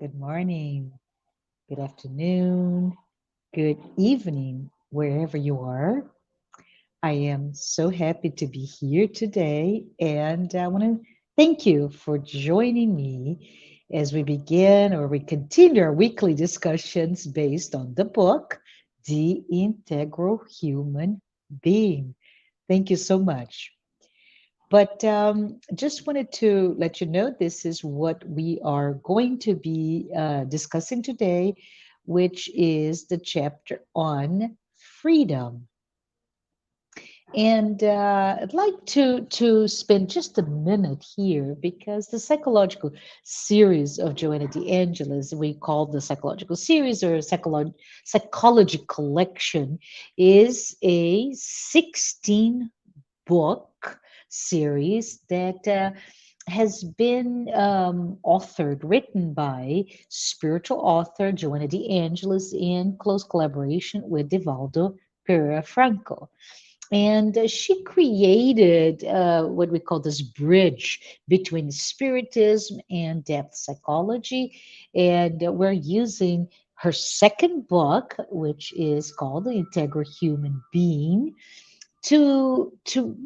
Good morning, good afternoon, good evening, wherever you are. I am so happy to be here today, and I want to thank you for joining me as we begin or we continue our weekly discussions based on the book, The Integral Human Being. Thank you so much. But just wanted to let you know this is what we are going to be discussing today, which is the chapter on freedom. And I'd like to spend just a minute here because the psychological series of Joanna de Angelis, we call the psychological series or psychology collection, is a 16 book series that has been written by spiritual author Joanna de Angelis in close collaboration with Divaldo Pereira Franco. And she created what we call this bridge between spiritism and depth psychology. And we're using her second book, which is called The Integral Human Being, to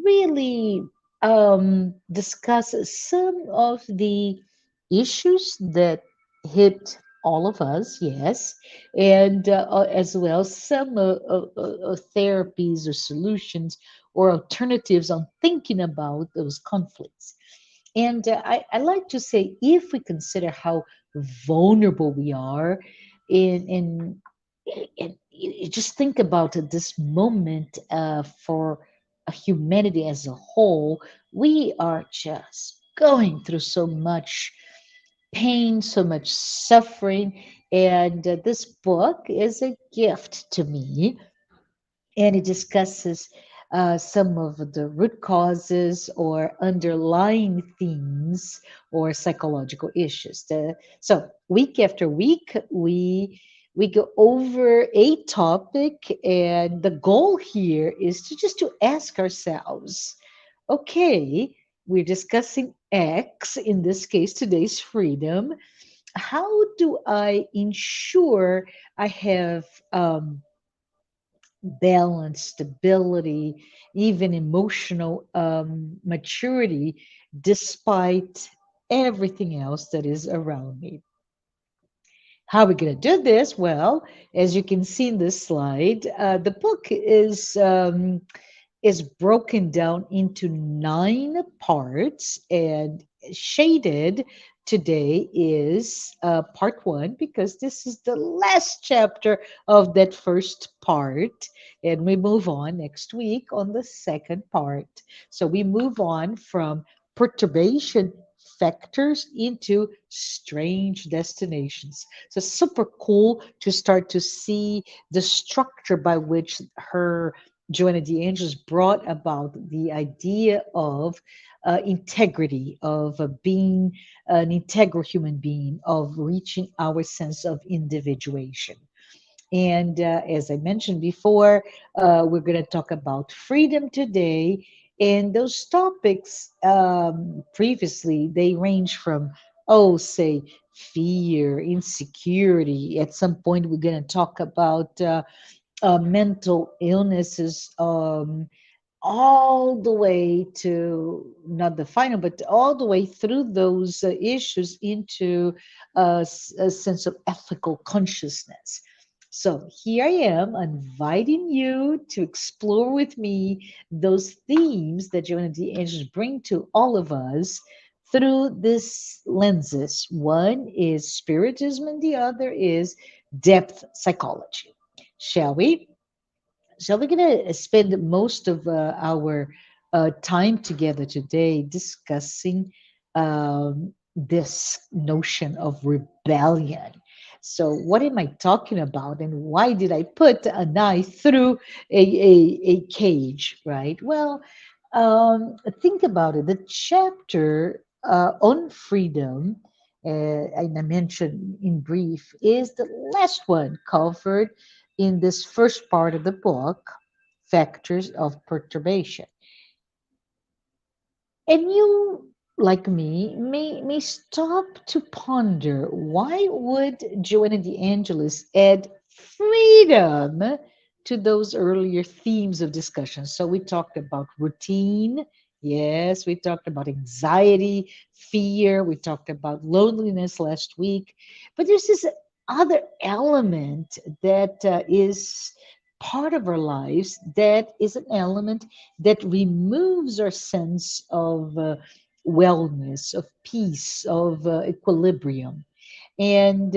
really discuss some of the issues that hit all of us, yes, and as well some therapies or solutions or alternatives on thinking about those conflicts. And I like to say, if we consider how vulnerable we are in you just think about this moment for humanity as a whole, we are just going through so much pain, so much suffering. And this book is a gift to me, and it discusses some of the root causes or underlying themes or psychological issues. So week after week, we go over a topic, and the goal here is to just to ask ourselves, okay, we're discussing X, in this case, today's freedom. How do I ensure I have balance, stability, even emotional maturity, despite everything else that is around me? How are we going to do this? Well, as you can see in this slide, the book is broken down into 9 parts, and shaded today is part 1 because this is the last chapter of that first part, and we move on next week on the second part. So we move on from perturbation factors into strange destinations. So super cool to start to see the structure by which her Joanna de Angelis brought about the idea of integrity, of being an integral human being, of reaching our sense of individuation. And as I mentioned before, we're going to talk about freedom today. And those topics previously, they range from, oh, say, fear, insecurity. At some point, we're going to talk about mental illnesses, all the way to not the final, but all the way through those issues into a sense of ethical consciousness. So here I am inviting you to explore with me those themes that Joanna de Angelis bring to all of us through this lenses. One is spiritism and the other is depth psychology. Shall we? So we're going to spend most of our time together today discussing this notion of rebellion. So, what am I talking about, and why did I put a knife through a cage, right? Well, think about it. The chapter on freedom, and I mentioned in brief, is the last one covered in this first part of the book, Factors of Perturbation. And you like me, may stop to ponder why would Joanna de Angelis add freedom to those earlier themes of discussion. So we talked about routine. Yes, we talked about anxiety, fear. We talked about loneliness last week. But there's this other element that is part of our lives that is an element that removes our sense of wellness, of peace, of equilibrium. And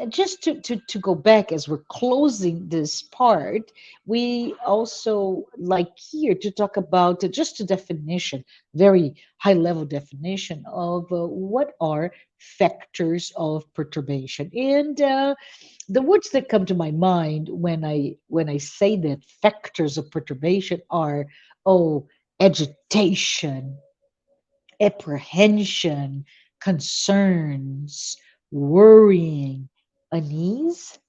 just to go back as we're closing this part, we also like here to talk about just a definition, very high level definition of what are factors of perturbation. And the words that come to my mind when I say that factors of perturbation are, oh, agitation, apprehension, concerns, worrying, unease.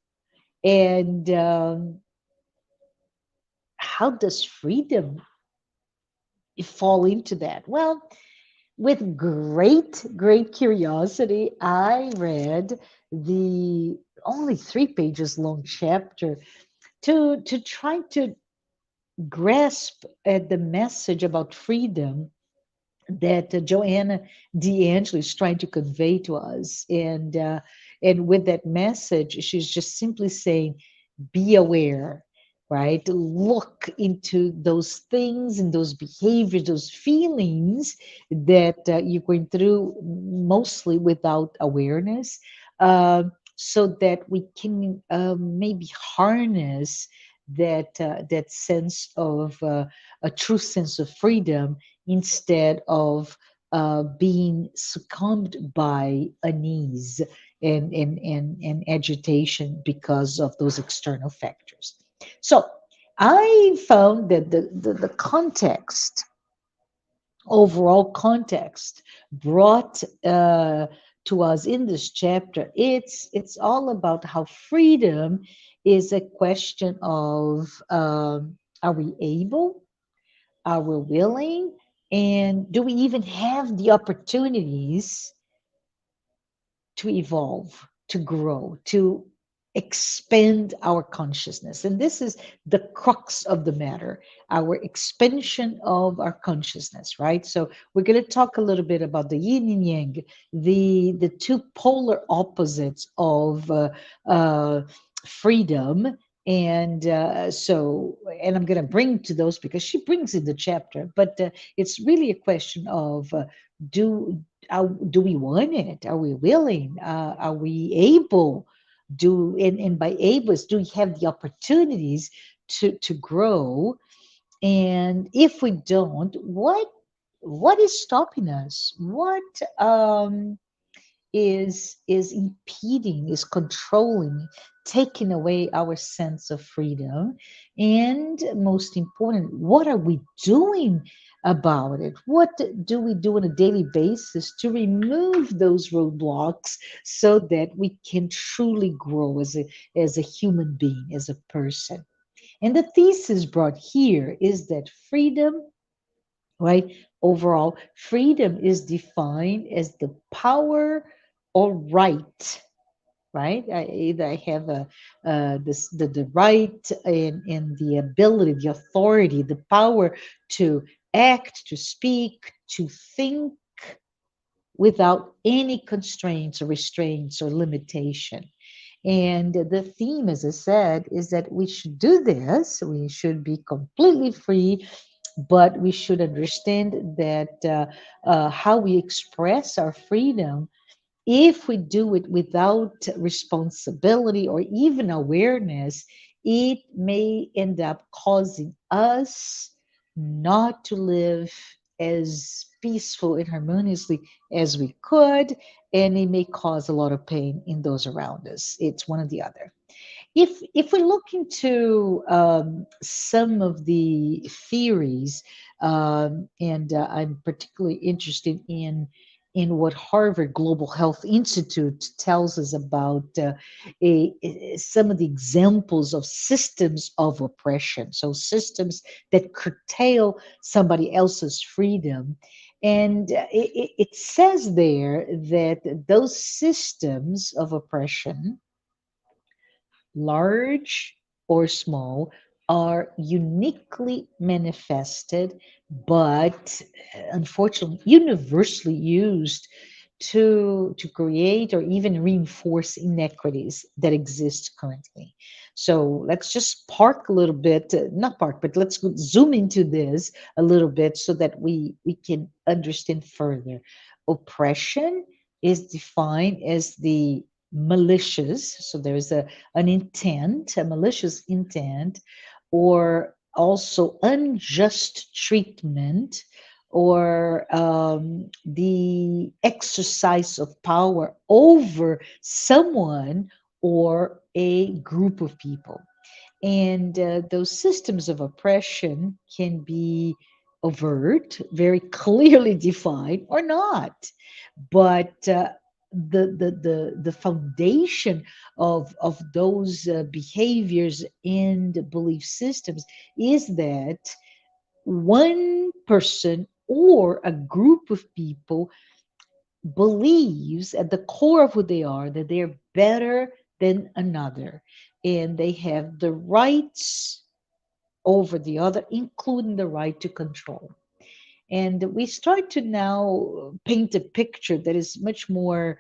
And how does freedom fall into that? Well, with great curiosity, I read the only 3 pages long chapter to try to grasp at the message about freedom that Joanna de Angelis is trying to convey to us. And with that message, she's just simply saying, be aware, right? Look into those things and those behaviors, those feelings that you're going through mostly without awareness, so that we can maybe harness that sense of a true sense of freedom instead of being succumbed by unease and agitation because of those external factors. So I found that the context, overall context, brought to us in this chapter, it's all about how freedom is a question of are we able, are we willing, and do we even have the opportunities to evolve, to grow, to expand our consciousness? And this is the crux of the matter, our expansion of our consciousness, right? So we're going to talk a little bit about the yin and yang, the two polar opposites of uh, freedom. And I'm going to bring to those because she brings in the chapter, but it's really a question of do do we want it? Are we willing? Are we able? And by able is, do we have the opportunities to grow? And if we don't, what is stopping us? What is impeding, is controlling, taking away our sense of freedom? And most important, what are we doing about it? What do we do on a daily basis to remove those roadblocks so that we can truly grow as a human being, as a person? And the thesis brought here is that freedom, right? Overall, freedom is defined as the power or right, right? Either I have the right and the ability, the authority, the power to act, to speak, to think without any constraints or restraints or limitation. And the theme, as I said, is that we should do this. We should be completely free, but we should understand that how we express our freedom, if we do it without responsibility or even awareness, it may end up causing us not to live as peaceful and harmoniously as we could, and it may cause a lot of pain in those around us. It's one or the other. If we look into some of the theories, and I'm particularly interested in what Harvard Global Health Institute tells us about some of the examples of systems of oppression, so systems that curtail somebody else's freedom. And it says there that those systems of oppression, large or small, are uniquely manifested, but unfortunately universally used to create or even reinforce inequities that exist currently. So let's just park a little bit, not park, but let's zoom into this a little bit so that we can understand further. Oppression is defined as the malicious, so there's an intent, a malicious intent, or also unjust treatment, or the exercise of power over someone or a group of people. And those systems of oppression can be overt, very clearly defined, or not. But the foundation of those behaviors and belief systems is that one person or a group of people believes at the core of who they are that they're better than another, and they have the rights over the other, including the right to control. And we start to now paint a picture that is much more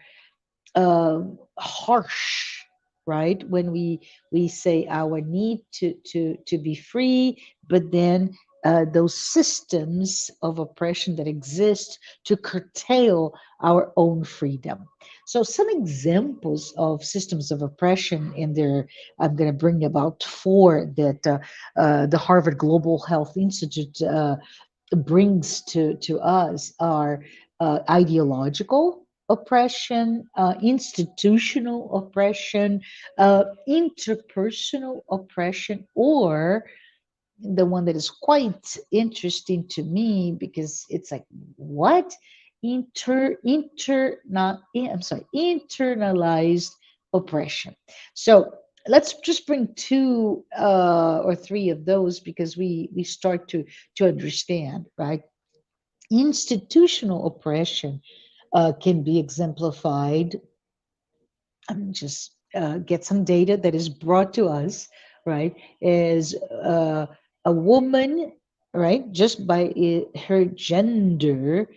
harsh, right? When we say our need to be free, but then those systems of oppression that exist to curtail our own freedom. So some examples of systems of oppression, and there I'm going to bring about four that the Harvard Global Health Institute brings to us are ideological oppression, institutional oppression, interpersonal oppression, or the one that is quite interesting to me because it's like, what? Not, I'm sorry, internalized oppression. So let's just bring two or three of those because we start to understand, right? Institutional oppression can be exemplified. Just get some data that is brought to us, right? Is a woman, right, just by her gender,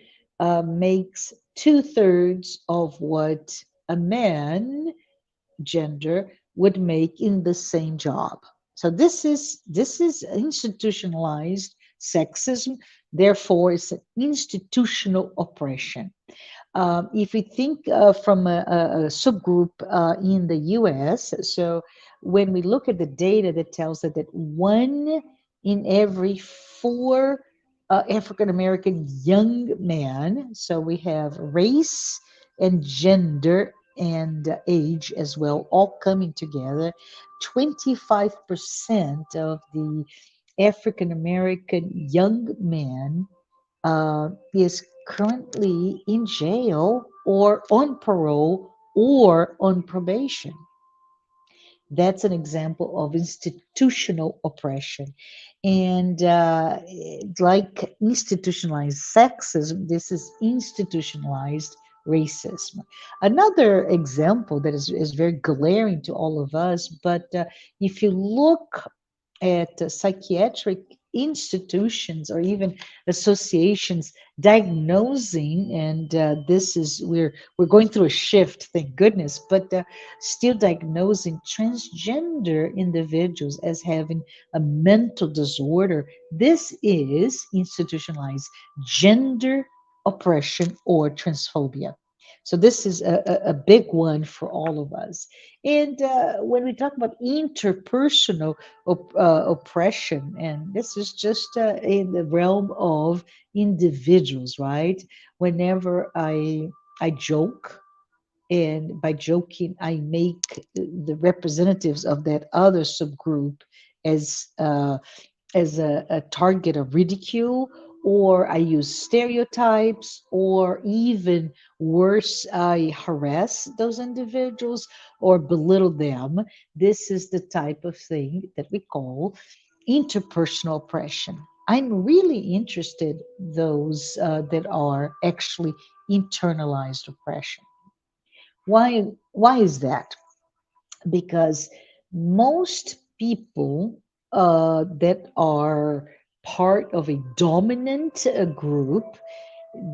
makes two-thirds of what a man gender would make in the same job. So this is institutionalized sexism. Therefore, it's an institutional oppression. If we think from a subgroup in the US, so when we look at the data that tells us that one in every four African American young man, so we have race and gender and age as well, all coming together. 25% of the African American young men is currently in jail or on parole or on probation. That's an example of institutional oppression. And like institutionalized sexism, this is institutionalized racism. Another example that is very glaring to all of us, but if you look at psychiatric institutions or even associations diagnosing, and this is we're going through a shift, thank goodness, but still diagnosing transgender individuals as having a mental disorder. This is institutionalized gender oppression or transphobia. So this is a big one for all of us. And when we talk about interpersonal oppression, and this is just in the realm of individuals, right? Whenever I joke, and by joking, I make the representatives of that other subgroup as a target of ridicule, or I use stereotypes, or even worse, I harass those individuals or belittle them. This is the type of thing that we call interpersonal oppression. I'm really interested those that are actually internalized oppression. Why is that? Because most people that are part of a dominant group,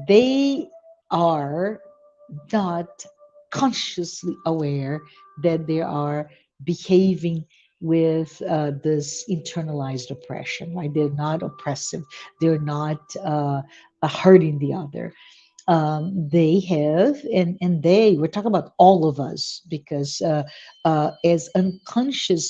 they are not consciously aware that they are behaving with this internalized oppression, right? They're not oppressive, they're not hurting the other. They have, and they, we're talking about all of us, because as unconscious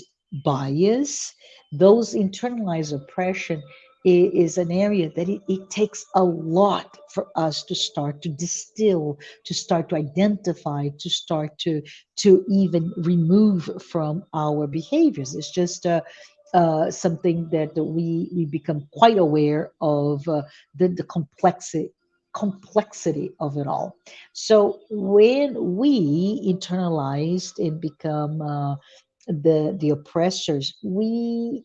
bias, those internalized oppression is an area that it takes a lot for us to start to distill, to start to identify, to start to even remove from our behaviors. It's just something that we become quite aware of, the complexity of it all. So when we internalized and become the oppressors, we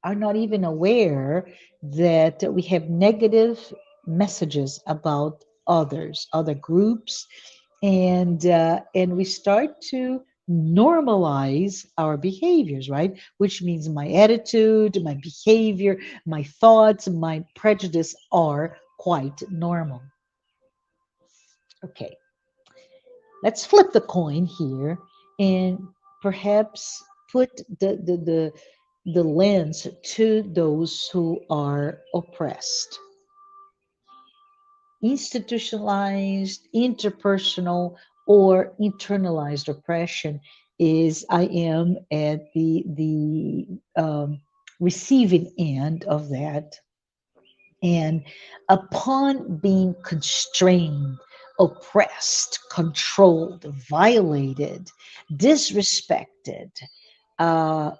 are not even aware that we have negative messages about others, other groups, and we start to normalize our behaviors, right? Which means my attitude, my behavior, my thoughts, my prejudice are quite normal. Okay, let's flip the coin here and perhaps put the lens to those who are oppressed. Institutionalized, interpersonal, or internalized oppression is I am at the receiving end of that, and upon being constrained, oppressed, controlled, violated, disrespected,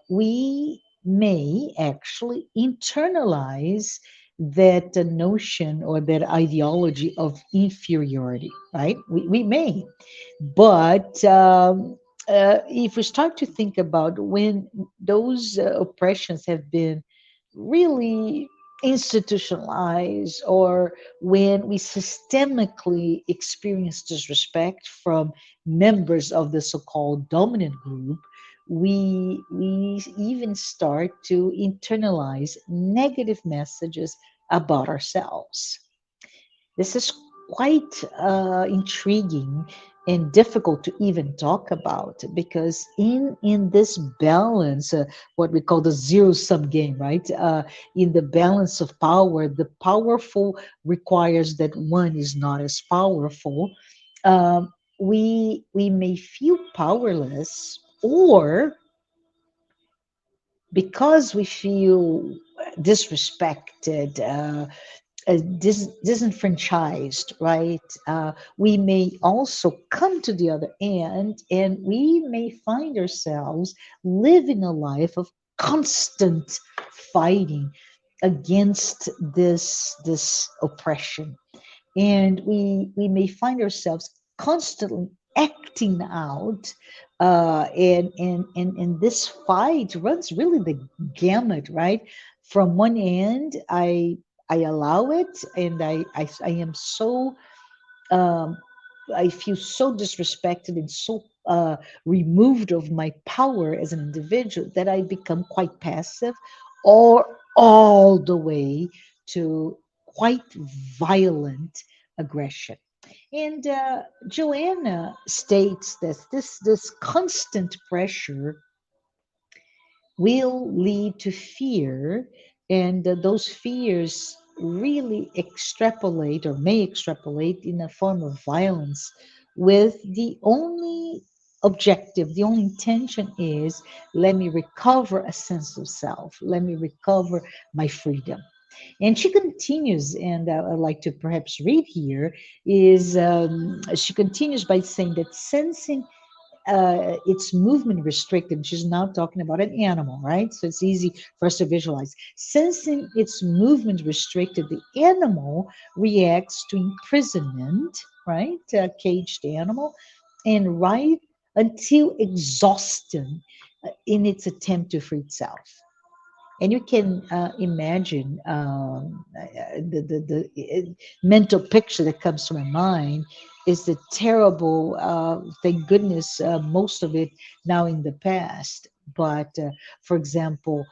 we may actually internalize that notion or that ideology of inferiority, right? We may. But if we start to think about when those oppressions have been really institutionalized, or when we systemically experience disrespect from members of the so-called dominant group, we even start to internalize negative messages about ourselves. This is quite intriguing and difficult to even talk about, because in this balance, what we call the zero sum game, right? In the balance of power, the powerful requires that one is not as powerful. We may feel powerless, or because we feel disrespected, disenfranchised, right? We may also come to the other end, and we may find ourselves living a life of constant fighting against this oppression, and we may find ourselves constantly acting out, and this fight runs really the gamut, right? From one end, I allow it, and I am so um, I feel so disrespected and so removed of my power as an individual that I become quite passive, or all the way to quite violent aggression. And Joanna states that this constant pressure will lead to fear, and those fears really extrapolate, or may extrapolate, in a form of violence, with the only objective, the only intention is, let me recover a sense of self, let me recover my freedom. And she continues, and I'd like to perhaps read here, is she continues by saying that sensing its movement restricted. She's now talking about an animal, right? So it's easy for us to visualize. Sensing its movement restricted, the animal reacts to imprisonment, right? A caged animal, and right until exhaustion in its attempt to free itself. And you can imagine the mental picture that comes to my mind is the terrible, thank goodness, most of it now in the past. But for example,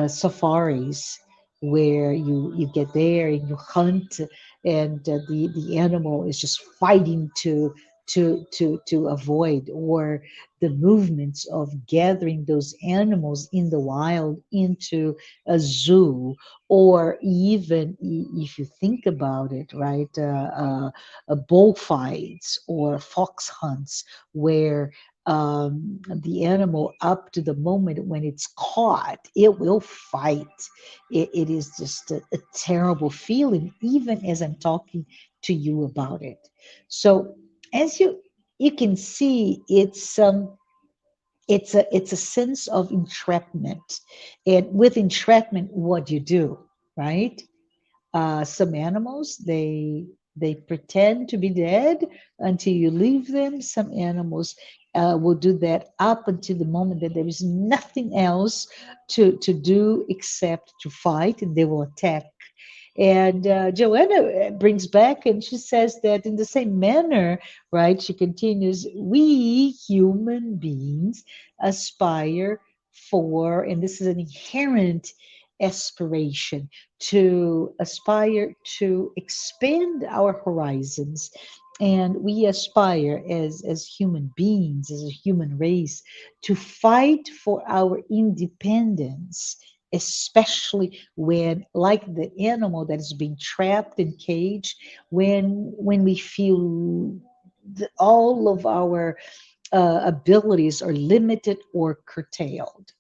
safaris where you get there and you hunt, and the animal is just fighting to avoid, or the movements of gathering those animals in the wild into a zoo, or even if you think about it, right, bullfights or fox hunts, where the animal, up to the moment when it's caught, it will fight. It is just a terrible feeling, even as I'm talking to you about it. So as you can see, it's a sense of entrapment. And with entrapment, what you do, right? Some animals, they pretend to be dead until you leave them. Some animals will do that up until the moment that there is nothing else to do except to fight, and they will attack. And Joanna brings back, and she says that in the same manner, right? She continues, we human beings aspire for, and this is an inherent aspiration, to aspire to expand our horizons. And we aspire as human beings, as a human race, to fight for our independence, especially when, like the animal that is being trapped in cage, when we feel all of our abilities are limited or curtailed.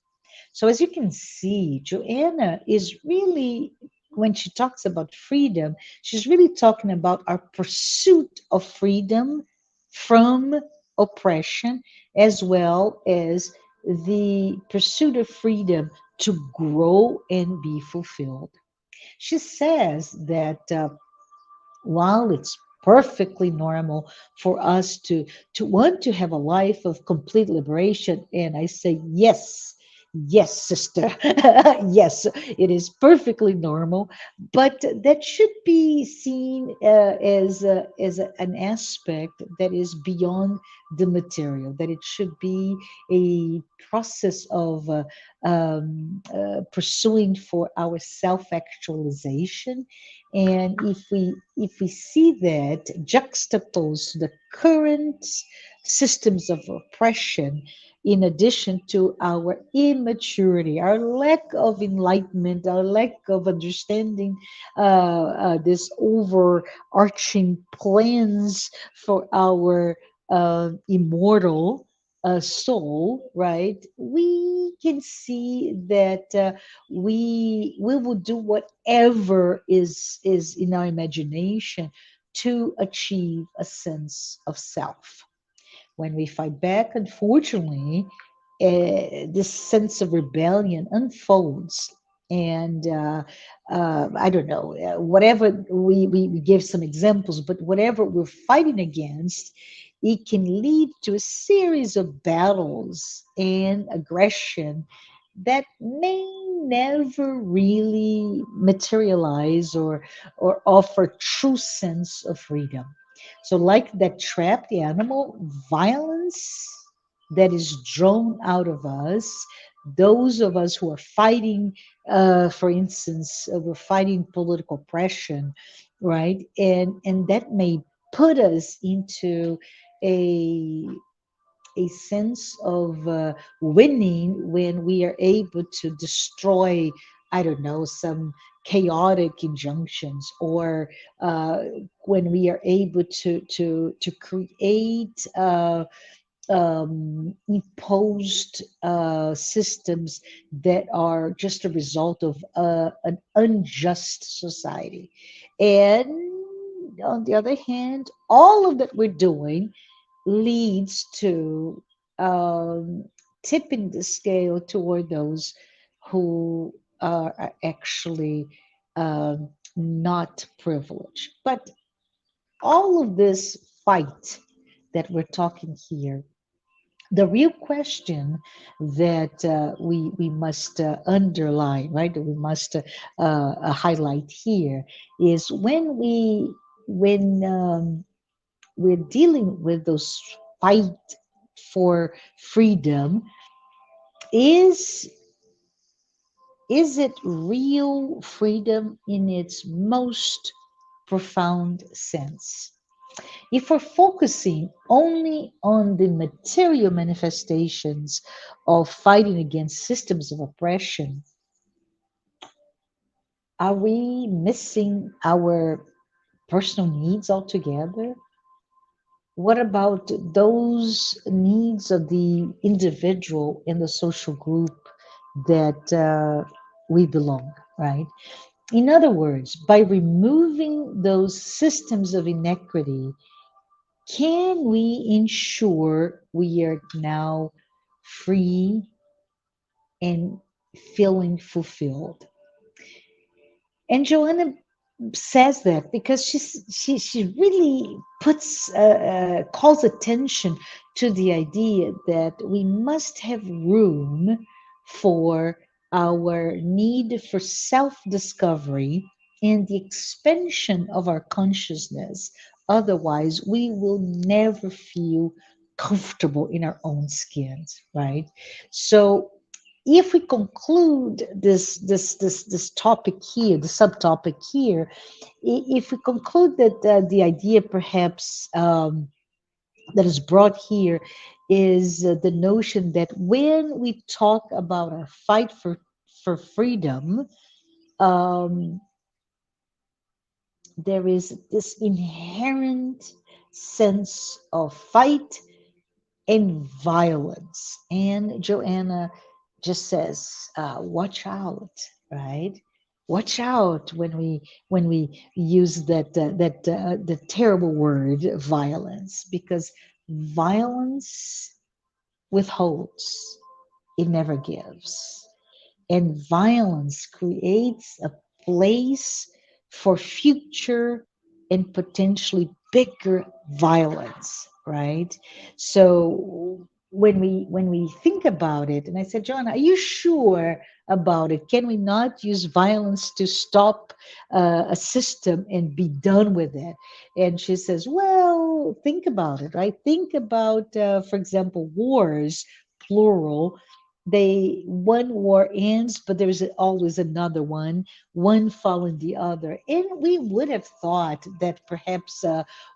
So, as you can see, Joanna is really, when she talks about freedom, she's really talking about our pursuit of freedom from oppression, as well as the pursuit of freedom to grow and be fulfilled. She says that while it's perfectly normal for us to want to have a life of complete liberation, and I say yes, yes, sister, yes, it is perfectly normal, but that should be seen an aspect that is beyond the material, that it should be a process of pursuing for our self-actualization. And if we see that juxtaposed to the current systems of oppression, in addition to our immaturity, our lack of enlightenment, our lack of understanding this overarching plans for our immortal soul, right? We can see that we will do whatever is in our imagination to achieve a sense of self. When we fight back, unfortunately, this sense of rebellion unfolds. And I don't know, whatever we give some examples, but whatever we're fighting against, it can lead to a series of battles and aggression that may never really materialize or offer true sense of freedom. So, like that trapped animal, violence that is drawn out of us, those of us who are fighting, for instance, we're fighting political oppression, right? And that may put us into a a sense of winning when we are able to destroy, I don't know, some chaotic injunctions, or uh, when we are able to create imposed systems that are just a result of an unjust society. And on the other hand, all of that we're doing leads to um, tipping the scale toward those who are actually not privileged. But all of this fight that we're talking here, The real question that we must underline, right? That we must highlight here is when we're dealing with those fight for freedom, is is it real freedom in its most profound sense? If we're focusing only on the material manifestations of fighting against systems of oppression, are we missing our personal needs altogether? What about those needs of the individual in the social group that we belong, right? In other words, by removing those systems of inequity, can we ensure we are now free and feeling fulfilled? And Joanna says that because she really puts calls attention to the idea that we must have room for our need for self-discovery and the expansion of our consciousness. Otherwise, we will never feel comfortable in our own skins, right? So if we conclude this topic here, the subtopic here, if we conclude that the idea perhaps that is brought here is the notion that when we talk about our fight for freedom, um, there is this inherent sense of fight and violence. And Joanna just says, "Watch out!" Right? Watch out when we use the terrible word violence, because violence withholds; it never gives. And violence creates a place for future and potentially bigger violence, right? So when we think about it, and I said, John, are you sure about it? Can we not use violence to stop a system and be done with it? And she says, well, think about it, right? Think about, for example, wars, plural. They one war ends, but there's always another one following the other. And we would have thought that perhaps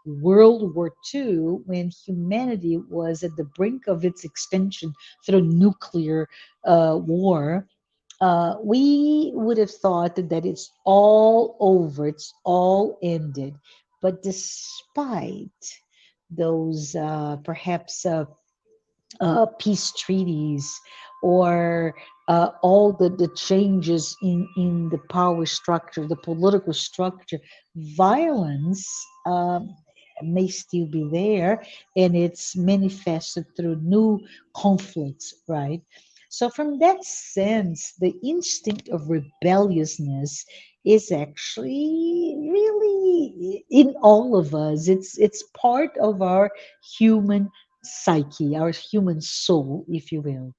World War II, when humanity was at the brink of its extinction through nuclear war, we would have thought that it's all over, it's all ended. But despite those perhaps peace treaties, or all the changes in the power structure, the political structure, violence may still be there, and it's manifested through new conflicts, right? So, from that sense, the instinct of rebelliousness is actually really in all of us. It's part of our human psyche, our human soul, if you will.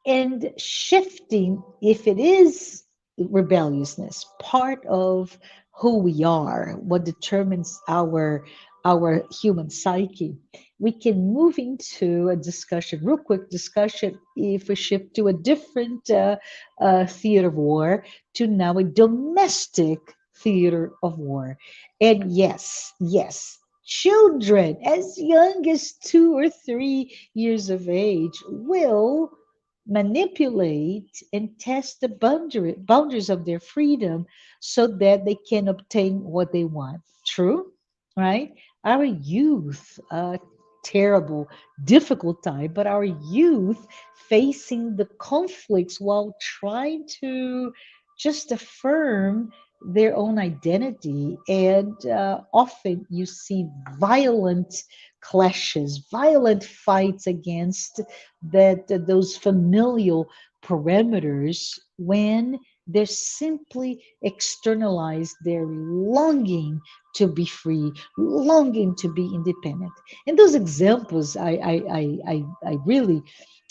And shifting, if it is rebelliousness, part of who we are, what determines our human psyche, we can move into a discussion, real quick discussion, if we shift to a different theater of war, to now a domestic theater of war. And yes, yes, children as young as 2 or 3 years of age will manipulate and test the boundaries of their freedom so that they can obtain what they want. True, right? Our youth, terrible, difficult time, but our youth facing the conflicts while trying to just affirm their own identity. And often you see violent clashes, violent fights against those familial parameters when They simply externalize their longing to be free, longing to be independent. And those examples, I really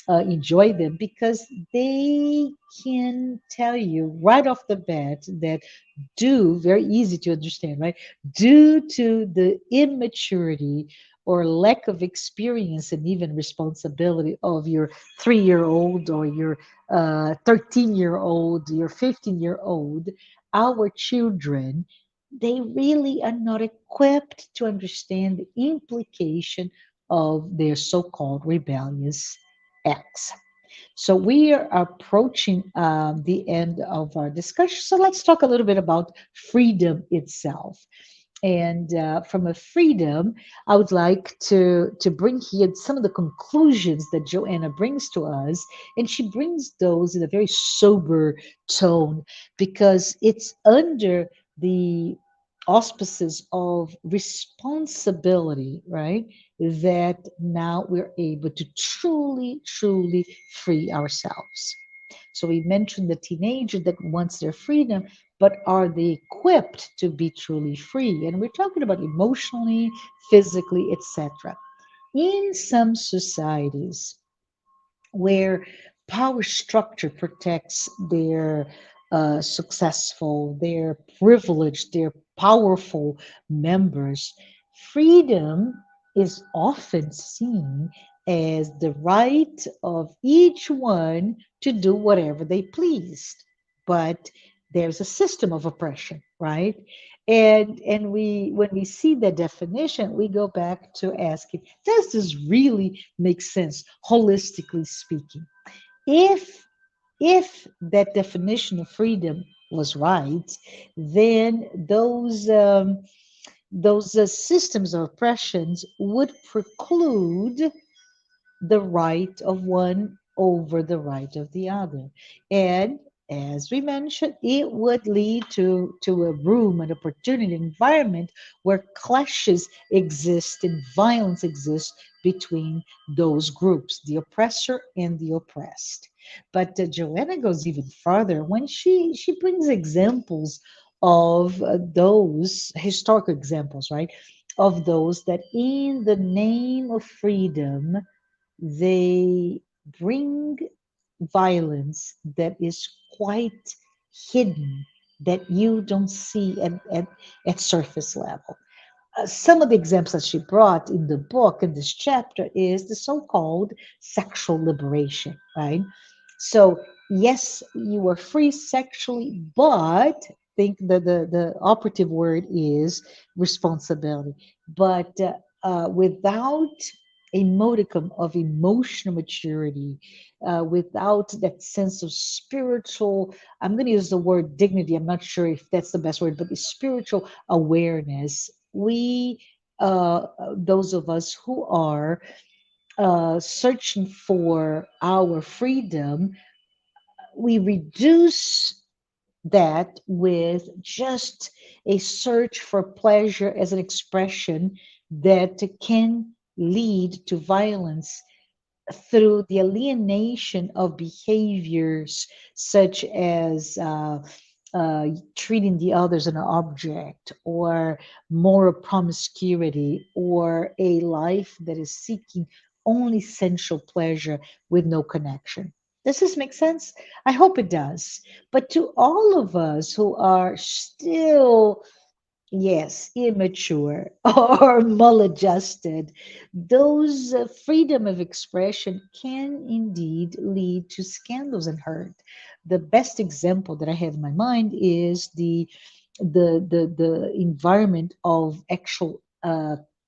enjoy them because they can tell you right off the bat that, due, very easy to understand, right? Due to the immaturity or lack of experience and even responsibility of your 3 year old or your 13-year-old, your 15-year-old, our children, they really are not equipped to understand the implication of their so called rebellious acts. So we are approaching the end of our discussion. So let's talk a little bit about freedom itself. And from a freedom, I would like to bring here some of the conclusions that Joanna brings to us, and she brings those in a very sober tone because it's under the auspices of responsibility, right? That now we're able to truly, truly free ourselves. So we mentioned the teenager that wants their freedom, but are they equipped to be truly free? And we're talking about emotionally, physically, etc. In some societies where power structure protects their successful, their privileged, their powerful members, freedom is often seen as the right of each one to do whatever they pleased. But there's a system of oppression, right? And we, when we see the definition, we go back to asking, does this really make sense holistically speaking? If if that definition of freedom was right, then those systems of oppressions would preclude the right of one over the right of the other. And as we mentioned, it would lead to a room, an opportunity, environment where clashes exist and violence exists between those groups, the oppressor and the oppressed. But Joanna goes even further when she brings examples of those historical examples, right? Of those that, in the name of freedom, they bring violence that is quite hidden, that you don't see at surface level. Some of the examples that she brought in the book, in this chapter, is the so-called sexual liberation, right? So yes, you are free sexually, but think the operative word is responsibility. But without a modicum of emotional maturity, without that sense of spiritual, I'm going to use the word dignity, I'm not sure if that's the best word, but the spiritual awareness, we, those of us who are searching for our freedom, we reduce that with just a search for pleasure as an expression that can lead to violence through the alienation of behaviors such as treating the others as an object, or moral promiscuity, or a life that is seeking only sensual pleasure with no connection. Does this make sense? I hope it does. But to all of us who are still, yes, immature or maladjusted, those freedom of expression can indeed lead to scandals and hurt. The best example that I have in my mind is the environment of actual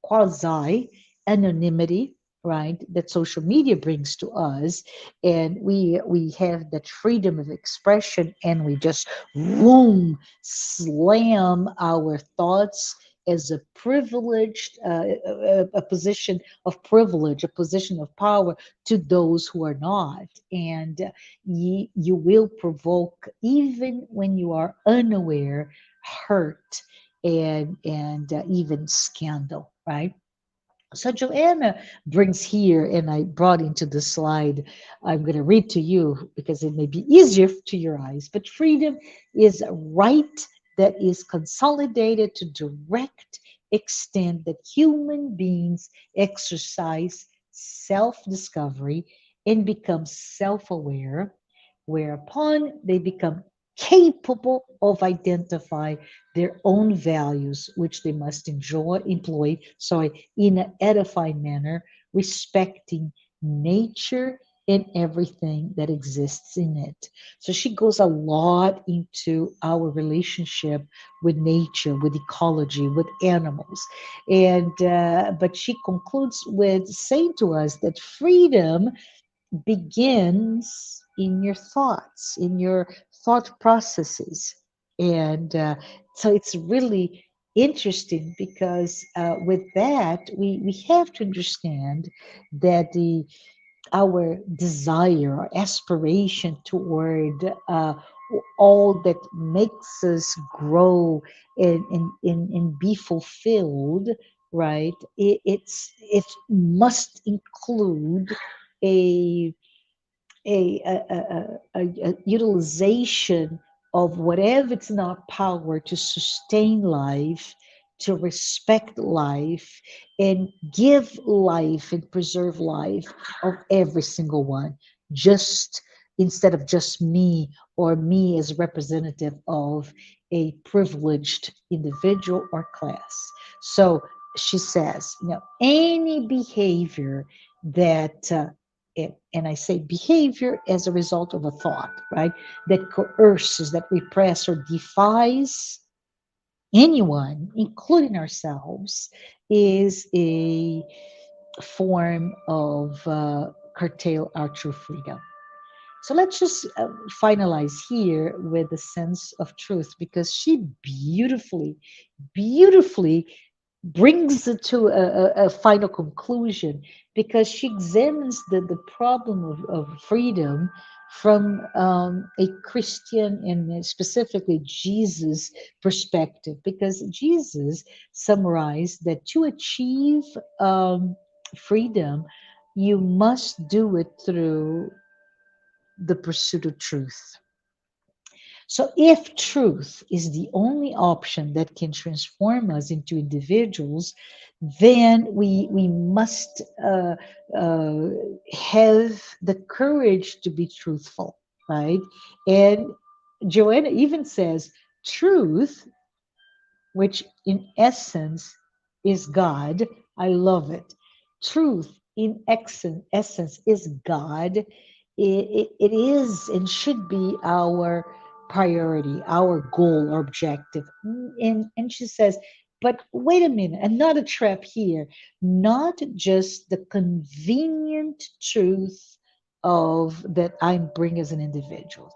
quasi anonymity, right, that social media brings to us. And we have that freedom of expression, and we just boom, slam our thoughts as a privileged, a position of privilege, a position of power to those who are not. And you will provoke, even when you are unaware, hurt and even scandal, right? So Joanna brings here, and I brought into the slide, I'm going to read to you because it may be easier to your eyes. But freedom is a right that is consolidated to direct extent that human beings exercise self-discovery and become self-aware, whereupon they become capable of identify their own values, which they must employ, in an edifying manner, respecting nature and everything that exists in it. So she goes a lot into our relationship with nature, with ecology, with animals, and but she concludes with saying to us that freedom begins in your thoughts, in your thought processes. And so it's really interesting because with that, we have to understand that our desire, our aspiration toward all that makes us grow and be fulfilled, right? It must include a a utilization of whatever it's in our power to sustain life, to respect life, and give life and preserve life of every single one. Just instead of just me or me as representative of a privileged individual or class. So she says, any behavior that and I say behavior as a result of a thought, right? That coerces, that repress or defies anyone, including ourselves, is a form of curtail our true freedom. So let's just finalize here with the sense of truth because she beautifully brings it to a final conclusion because she examines the problem of freedom from a Christian and specifically Jesus perspective. Because Jesus summarized that to achieve freedom, you must do it through the pursuit of truth. So, if truth is the only option that can transform us into individuals, then we must uh, have the courage to be truthful, right? And Joanna even says, truth, which in essence is God. I love it. Truth in essence is God. It is and should be our priority, our goal or objective. And she says, but wait a minute, another trap here. Not just the convenient truth of that I bring as an individual.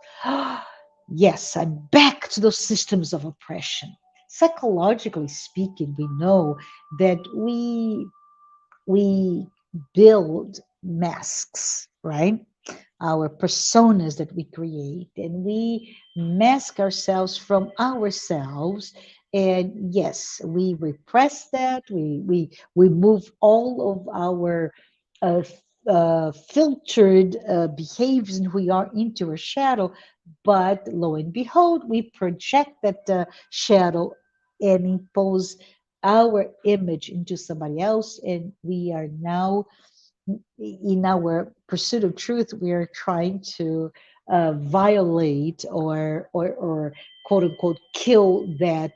Yes, I'm back to those systems of oppression. Psychologically speaking, we know that we build masks, right? Our personas that we create, and we mask ourselves from ourselves. And yes, we repress that. We move all of our uh, filtered behaviors and we are into a shadow. But lo and behold, we project that shadow and impose our image into somebody else, and we are now in our pursuit of truth, we are trying to violate or quote unquote kill that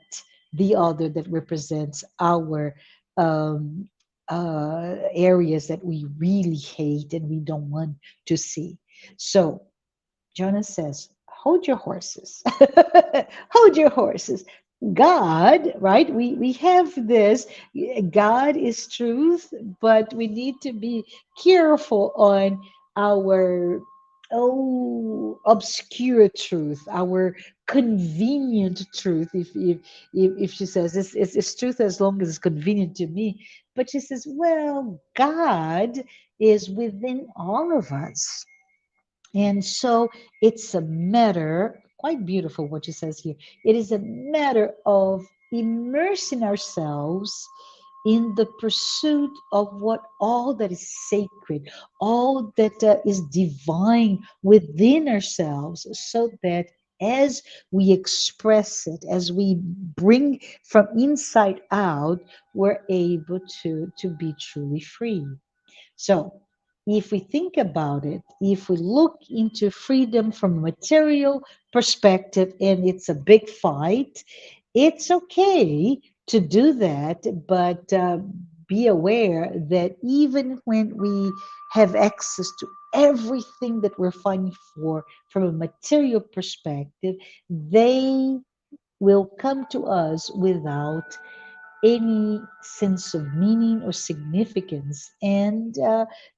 the other that represents our um, areas that we really hate and we don't want to see. So Jonas says, hold your horses. Hold your horses. God, right? We have this. God is truth, but we need to be careful on our obscure truth, our convenient truth. If she says it's truth as long as it's convenient to me, but she says, well, God is within all of us. And so it's a matter, quite beautiful what she says here. It is a matter of immersing ourselves in the pursuit of what all that is sacred, all that is divine within ourselves, so that as we express it, as we bring from inside out, we're able to be truly free. So, if we think about it, if we look into freedom from a material perspective, and it's a big fight, it's okay to do that, but be aware that even when we have access to everything that we're fighting for from a material perspective, they will come to us without any sense of meaning or significance, and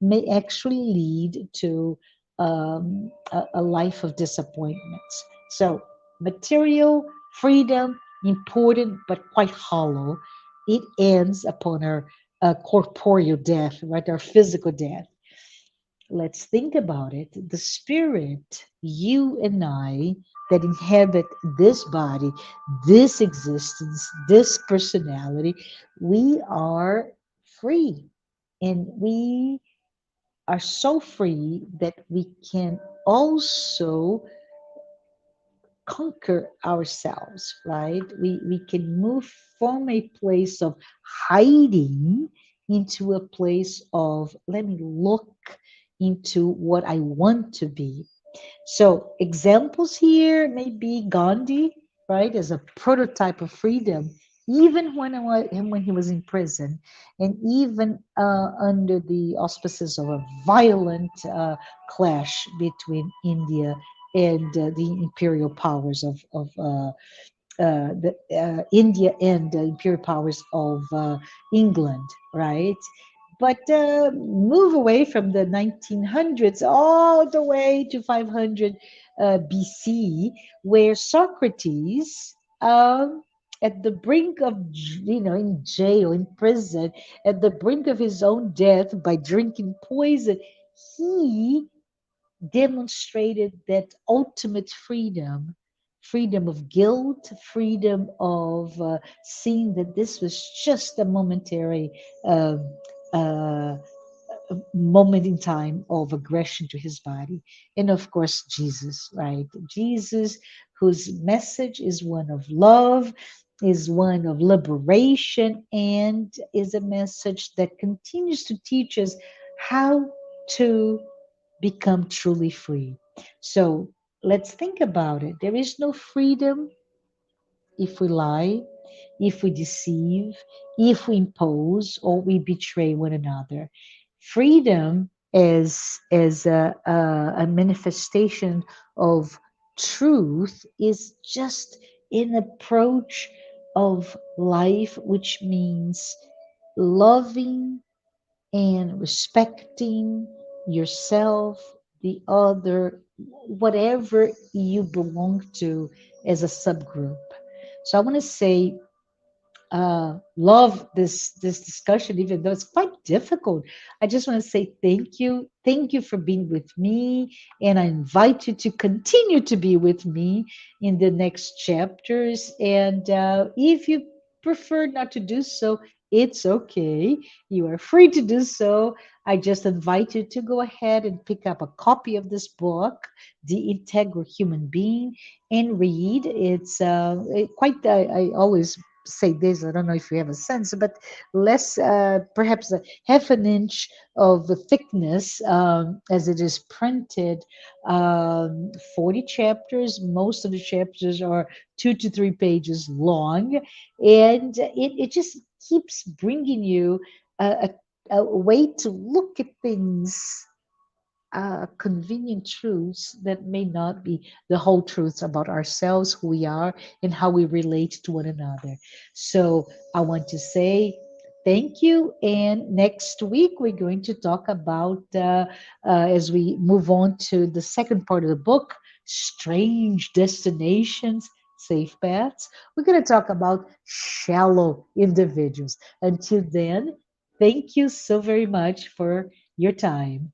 may actually lead to a life of disappointments. So, material freedom, important but quite hollow, it ends upon our corporeal death, right? Our physical death. Let's think about it. The spirit, you and I, that inhabit this body, this existence, this personality, we are free. And we are so free that we can also conquer ourselves, right? We can move from a place of hiding into a place of, let me look into what I want to be. So examples here may be Gandhi, right, as a prototype of freedom, even when he was in prison, and even under the auspices of a violent clash between India and the imperial powers of India and the imperial powers of England, right? But move away from the 1900s all the way to 500 BC, where Socrates, at the brink of, in jail, in prison, at the brink of his own death by drinking poison, he demonstrated that ultimate freedom, freedom of guilt, freedom of seeing that this was just a momentary um, uh, moment in time of aggression to his body. And of course, Jesus, right? Jesus, whose message is one of love, is one of liberation, and is a message that continues to teach us how to become truly free. So let's think about it. There is no freedom if we lie, if we deceive, if we impose, or we betray one another. Freedom as a manifestation of truth is just an approach of life, which means loving and respecting yourself, the other, whatever you belong to as a subgroup. So I want to say love this discussion, even though it's quite difficult. I just want to say thank you for being with me, and I invite you to continue to be with me in the next chapters. And if you prefer not to do so, it's okay. You are free to do so. I just invite you to go ahead and pick up a copy of this book, The Integral Human Being, and read. It's quite. I always say this, I don't know if you have a sense, but less, perhaps a half an inch of thickness, as it is printed. 40 chapters. Most of the chapters are 2 to 3 pages long, and it just keeps bringing you a way to look at things, convenient truths that may not be the whole truths about ourselves, who we are, and how we relate to one another. So I want to say thank you. And next week, we're going to talk about, as we move on to the second part of the book, Strange Destinations, Safe Paths. We're going to talk about shallow individuals. Until then, thank you so very much for your time.